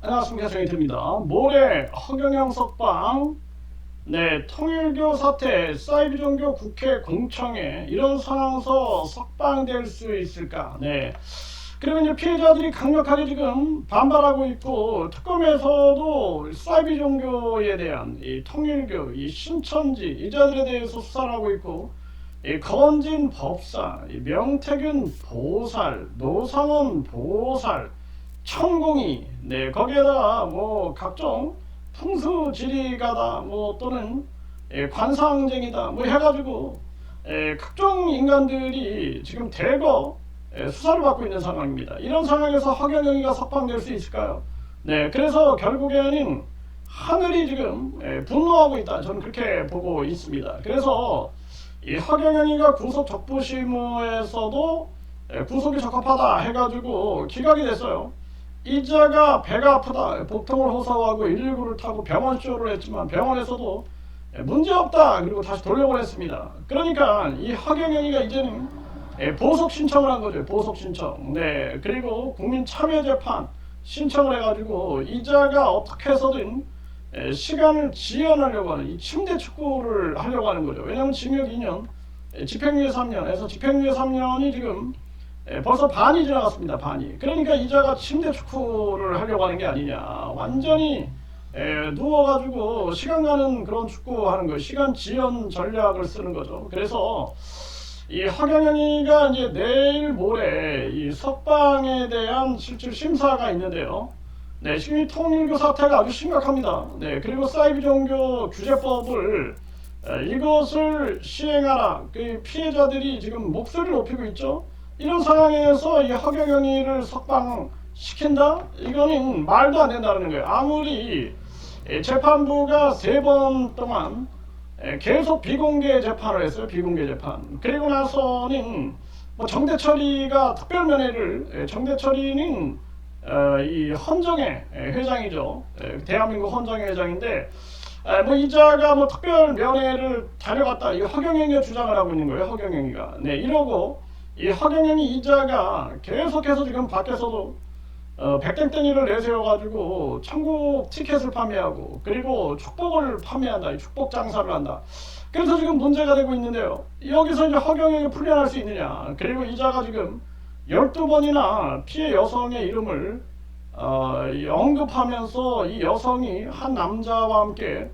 안녕하십니까, 정의태입니다. 모레 허경영 석방, 통일교 사태, 사이비종교 국회 공청회 이런 상황에서 석방될 수 있을까? 그리고 이제 피해자들이 강력하게 지금 반발하고 있고 특검에서도 사이비종교에 대한 이 통일교, 이 신천지 이자들에 대해서 수사를 하고 있고 이 건진 법사, 이 명태균 보살, 노상원 보살, 천공이, 거기에다가 뭐 각종 풍수지리가다, 뭐 또는 관상쟁이다, 뭐 해가지고 각종 인간들이 지금 대거 수사를 받고 있는 상황입니다. 이런 상황에서 허경영이가 석방될 수 있을까요? 그래서 결국에는 하늘이 지금 분노하고 있다. 저는 그렇게 보고 있습니다. 그래서 이 허경영이가 구속 적부심에서도 구속이 적합하다 해가지고 기각이 됐어요. 이자가 배가 아프다, 복통을 호소하고 119를 타고 병원 쇼를 했지만 병원에서도 문제없다, 그리고 다시 돌려보냈습니다. 그러니까 이 허경영이가 이제는 보석 신청을 한 거죠. 보석 신청. 그리고 국민 참여 재판 신청을 해가지고 이자가 어떻게 해서든 시간을 지연하려고 하는, 이 침대 축구를 하려고 하는 거죠. 왜냐하면 징역 2년, 집행유예 3년에서 집행유예 3년이 지금 벌써 반이 지나갔습니다. 반이. 그러니까 이자가 침대 축구를 하려고 하는 게 아니냐. 완전히 누워가지고 시간 가는 그런 축구하는 거예요. 시간 지연 전략을 쓰는 거죠. 그래서 이 허경영이가 이제 내일 모레 이 석방에 대한 실질 심사가 있는데요. 지금 이 통일교 사태가 아주 심각합니다. 그리고 사이비종교 규제법을 이것을 시행하라. 그 피해자들이 지금 목소리를 높이고 있죠. 이런 상황에서 이 허경영이를 석방시킨다? 이거는 말도 안 된다는 거예요. 아무리 재판부가 3번 동안 계속 비공개 재판을 했어요. 비공개 재판. 그리고 나서는 뭐 정대철이가 특별면회를, 정대철이는 이 헌정회 회장이죠. 대한민국 헌정회 회장인데 뭐 이자가 뭐 특별 면회를 다녀갔다, 이 허경영이가 주장을 하고 있는 거예요. 허경영이가 이러고 이 허경영이 이자가 계속해서 지금 밖에서도 백땡땡이를 내세워가지고 천국 티켓을 판매하고 그리고 축복을 판매한다, 축복 장사를 한다. 그래서 지금 문제가 되고 있는데요. 여기서 이제 허경영이 풀려날 수 있느냐. 그리고 이자가 지금 12번이나 피해 여성의 이름을 언급하면서 이 여성이 한 남자와 함께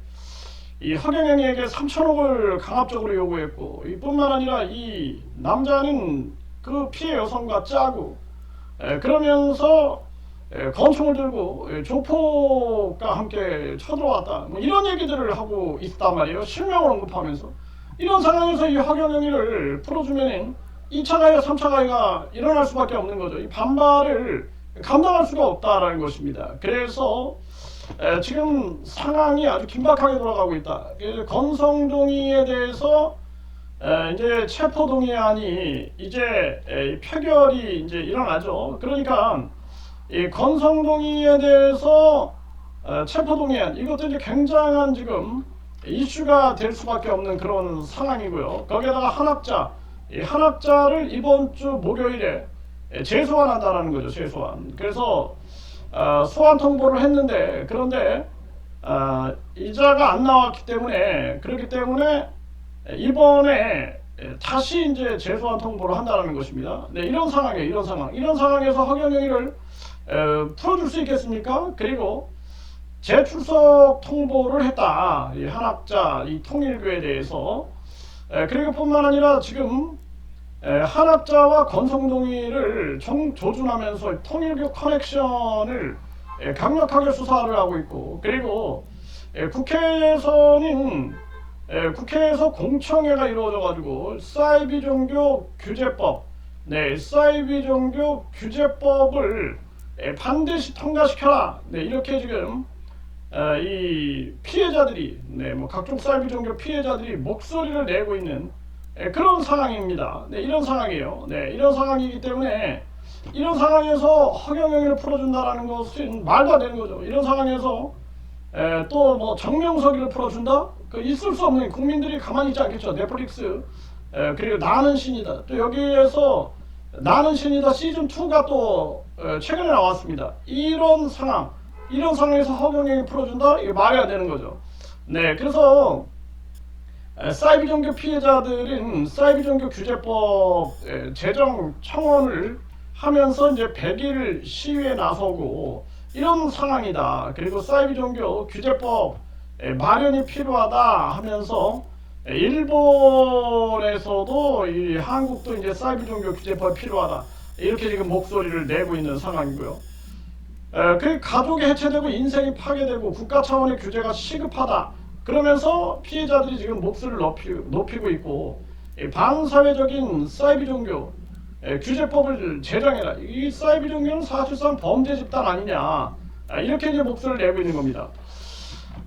이 허경영에게 3천억을 강압적으로 요구했고, 이뿐만 아니라 이 남자는 그 피해 여성과 짜고 그러면서 권총을 들고 조폭과 함께 쳐들어왔다, 뭐 이런 얘기들을 하고 있단 말이에요. 실명을 언급하면서. 이런 상황에서 이 허경영이를 풀어주면 2차 가해가 3차 가해가 일어날 수밖에 없는 거죠. 이 반발을 감당할 수가 없다라는 것입니다. 그래서 지금 상황이 아주 긴박하게 돌아가고 있다. 건성동의에 대해서 이제 체포동의안이 이제 표결이 이제 일어나죠. 그러니까 이 건성동의에 대해서 체포동의안, 이것도 이제 굉장한 지금 이슈가 될 수밖에 없는 그런 상황이고요. 거기에다가 한학자, 이 한학자를 이번 주 목요일에 재소환한다라는 거죠. 재소환. 그래서 소환 통보를 했는데, 그런데 이자가 안 나왔기 때문에, 그렇기 때문에 이번에 다시 이제 재소환 통보를 한다는 것입니다. 이런 상황이에요. 이런 상황. 이런 상황에서 허경영이를 풀어줄 수 있겠습니까? 그리고 재출석 통보를 했다. 이 한학자, 이 통일교에 대해서. 그리고 뿐만 아니라 지금 한학자와 권성동의를 조준하면서 통일교 커넥션을 강력하게 수사를 하고 있고, 그리고 국회에서 공청회가 이루어져 가지고 사이비종교 규제법, 사이비종교 규제법을 반드시 통과시켜라. 이렇게 지금 이 피해자들이, 뭐 각종 사이비종교 피해자들이 목소리를 내고 있는 그런 상황입니다. 이런 상황이에요. 이런 상황이기 때문에 이런 상황에서 허경영이를 풀어준다라는 것은 말도 안 되는 거죠. 이런 상황에서 또 뭐 정명석이를 풀어준다? 그 있을 수 없는, 국민들이 가만히 있지 않겠죠. 넷플릭스 그리고 나는 신이다. 또 여기에서 나는 신이다 시즌 2가 또 최근에 나왔습니다. 이런 상황, 이런 상황에서 허경영이 풀어준다? 이게 말이 안 되는 거죠. 네, 그래서 사이비 종교 피해자들은 사이비 종교 규제법 제정 청원을 하면서 이제 100일 시위에 나서고 이런 상황이다. 그리고 사이비 종교 규제법 마련이 필요하다 하면서 일본에서도 이 한국도 이제 사이비 종교 규제법이 필요하다. 이렇게 지금 목소리를 내고 있는 상황이고요. 그 가족이 해체되고 인생이 파괴되고 국가 차원의 규제가 시급하다. 그러면서 피해자들이 지금 목소리를 높이고 있고 반사회적인 사이비 종교 규제법을 제정해라. 이 사이비 종교는 사실상 범죄 집단 아니냐. 이렇게 이제 목소리를 내고 있는 겁니다.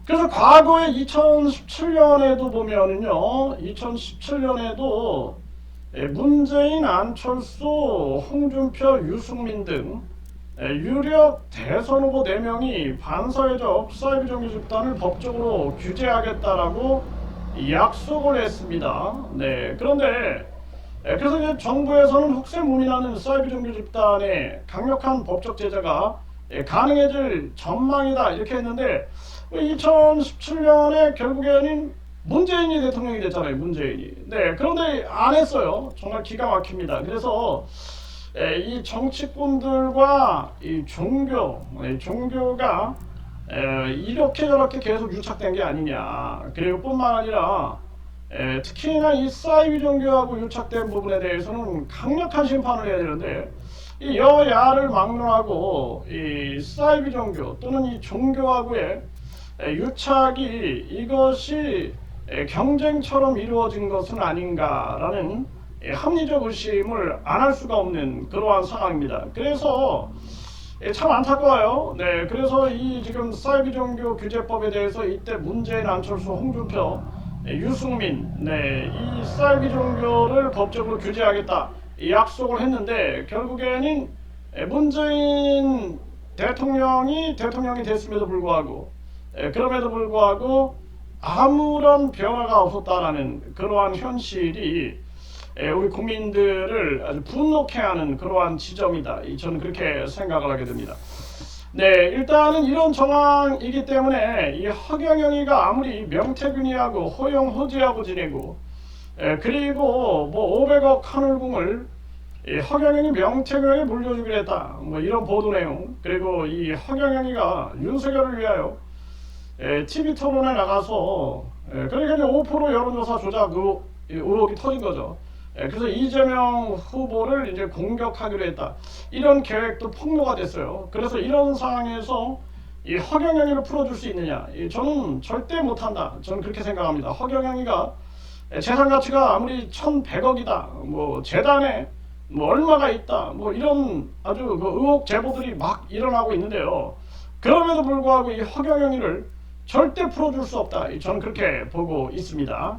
그래서 과거에 2017년에도 보면은요, 2017년에도 문재인, 안철수, 홍준표, 유승민 등 유력 대선 후보 4명이 반사회적 사이비 종교 집단을 법적으로 규제하겠다라고 약속을 했습니다. 네, 그런데 그래서 이제 정부에서는 혹세무민하는 사이비 종교 집단의 강력한 법적 제재가 가능해질 전망이다 이렇게 했는데 2017년에 결국에는 문재인이 대통령이 됐잖아요. 문재인이. 네, 그런데 안 했어요. 정말 기가 막힙니다. 그래서 이 정치꾼들과 이 종교가 이렇게 저렇게 계속 유착된 게 아니냐. 그리고 뿐만 아니라 특히나 이 사이비 종교하고 유착된 부분에 대해서는 강력한 심판을 해야 되는데 이 여야를 막론하고 이 사이비 종교 또는 이 종교하고의 유착이 이것이 경쟁처럼 이루어진 것은 아닌가라는 합리적 의심을 안 할 수가 없는 그러한 상황입니다. 그래서 참 안타까워요. 네, 그래서 이 지금 사이비 종교 규제법에 대해서 이때 문재인, 안철수, 홍준표, 유승민, 네, 이 사이비 종교를 법적으로 규제하겠다 이 약속을 했는데 결국에는 문재인 대통령이 됐음에도 불구하고 그럼에도 불구하고 아무런 변화가 없었다라는 그러한 현실이 우리 국민들을 아주 분노케 하는 그러한 지점이다. 저는 그렇게 생각을 하게 됩니다. 네, 일단은 이런 정황이기 때문에 이 허경영이가 아무리 명태균이하고 호영호지하고 지내고 그리고 뭐 500억 하늘궁을 허경영이 명태균에게 물려주기로 했다. 뭐 이런 보도 내용. 그리고 이 허경영이가 윤석열을 위하여 TV 토론에 나가서 그러니까 5% 여론조사 조작 의혹이 터진 거죠. 그래서 이재명 후보를 이제 공격하기로 했다. 이런 계획도 폭로가 됐어요. 그래서 이런 상황에서 이 허경영이를 풀어줄 수 있느냐? 저는 절대 못한다. 저는 그렇게 생각합니다. 허경영이가 재산 가치가 아무리 1,100억이다. 뭐 재단에 뭐 얼마가 있다. 뭐 이런 아주 그 의혹 제보들이 막 일어나고 있는데요. 그럼에도 불구하고 이 허경영이를 절대 풀어줄 수 없다. 저는 그렇게 보고 있습니다.